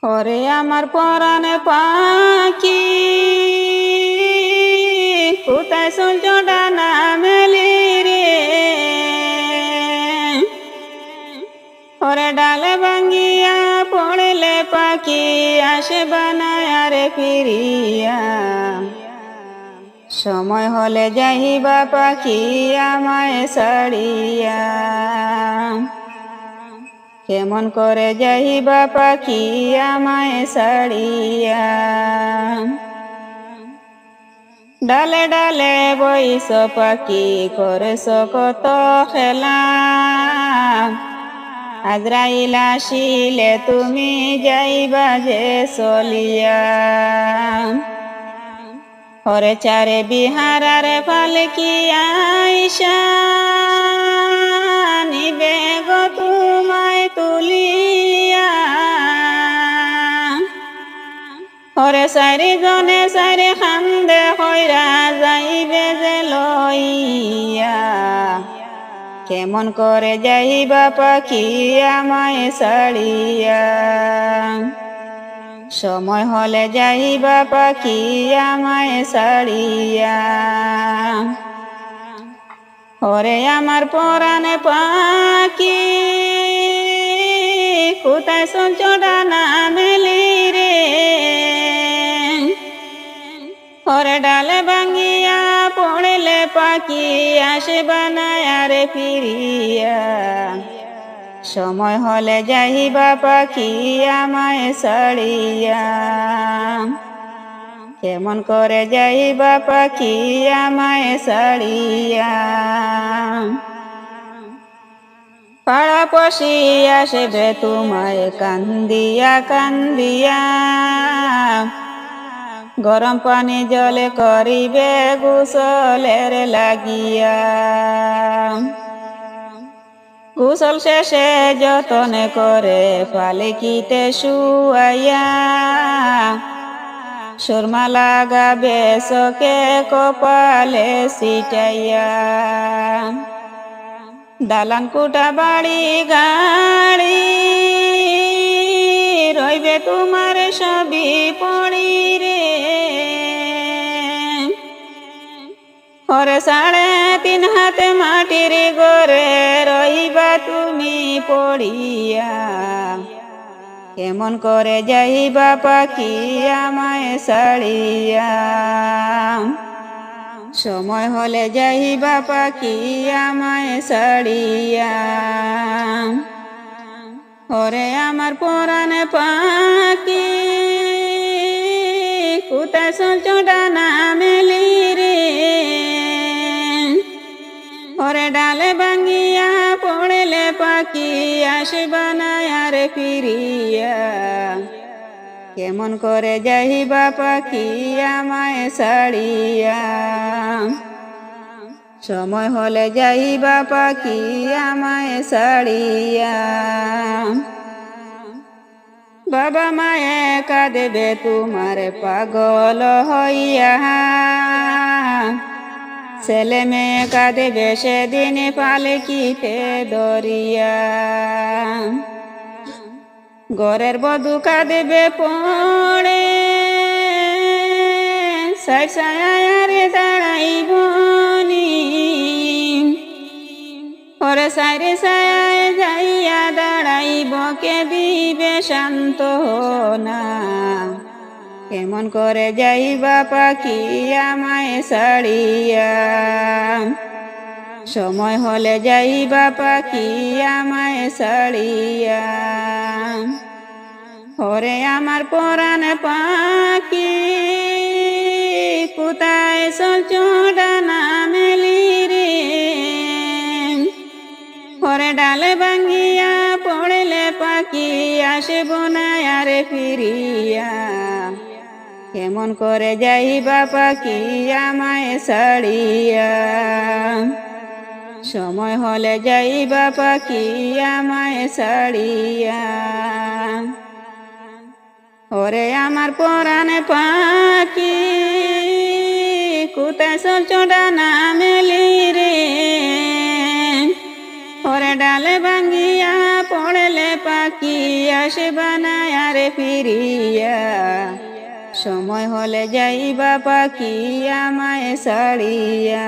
ওরে আমার পরাণে পাখি, কোথায় চলছ ডানা মেলি রে? ওরে ডালে ভাঙ্গিয়া পড়লে পাখি আসে বানায় রে ফিরিয়া। সময় হলে যাইবা পাখি আমায় ছাড়িয়া। কেমন করে যাইবা পাখি আমায় ছাড়িয়া। ডালে ডালে বইস পাখি করেছ কত খেলা, আজরাইল আসিলে তুমি যাইবা যে চলিয়া। ওরে চারে বিহারার পালকি আইসা নিবে গো তোমায় তুলিয়া। ওরে চারি জনে চারি খান্দে কইরা যাইবে যে লইয়া। কেমন করে যাইবা পাখি আমায় ছাড়িয়া। সময় হলে যাইবা পাখি আমায় ছাড়িয়া। ওরে আমার পরাণে পাখি, কোথায় চলছ ডানা মেলি রে? ওরে ডালে ভাঙ্গিয়া পড়লে পাখি আসে বানায় রে ফিরিয়া। সময় হলে যাইবা পাখি আমায় ছাড়িয়া। কেমন করে যাইবা পাখি আমায় ছাড়িয়া। পাড়াপড়শি আসবে তোমায় কান্দিয়া কান্দিয়া, গরম পানি জলে করিবে গোসলের লাগিয়া। গোসল শেষে যতনে করে পালকিতে শুয়াইয়া। সুরমা লাগাবে চোখে কপালে ছিটাইয়া। দালান কুটা বাড়ি গাড়ি রইবে তোমার সবই পড়ি রে। ওরে 3.5 হাতে মাটির ঘরে রইবা তুমি পড়িয়া। কেমন করে যাইবা পাখি আমায় ছাড়িয়া। সময় হলে যাইবা পাখি আমায় ছাড়িয়া। ওরে আমার পরাণে পাখি, কোথায় চলছ ডানা মেলি রে? ওরে ডালে ভাঙ্গিয়া পড়লে পাখি আসে বানায় রে ফিরিয়া। কেমন করে যাইবা পাখি আমায় ছাড়িয়া। সময় হলে যাইবা পাখি আমায় ছাড়িয়া। বাবা মায়ে কাঁদবে তোমার পাগল হইয়া, ছেলে মেয়ে কাঁদবে সেদিন পালকিতে দরিয়া। ঘরের বধূ কাঁদবে পড়ে সারে দাঁড়াইব নি। ওরে সারে সায় যাইয়া দাঁড়াইব কে দিবে শান্ত না। কেমন করে যাইবা পাখি আমায় ছাড়িয়া। সময় হলে যাইবা পাখি আমায় ছাড়িয়া। ওরে আমার পরাণে পাখি, কোথায় চলছ ডানা মেলি রে? ওরে ডালে ভাঙ্গিয়া পড়লে পাখি আসে বানায় রে ফিরিয়া। কেমন করে যাইবা পাখি আমায় ছাড়িয়া। সময় হলে যাইবা পাখি আমায় ছাড়িয়া। ওরে আমার পরাণে পাখি, কোথায় চলছ ডানা মেলি রে? ওরে ডালে ভাঙ্গিয়া পড়লে পাখি আসবা না আর ফিরিয়া, সময় হলে যাইবা পাখি আমায় ছাড়িয়া।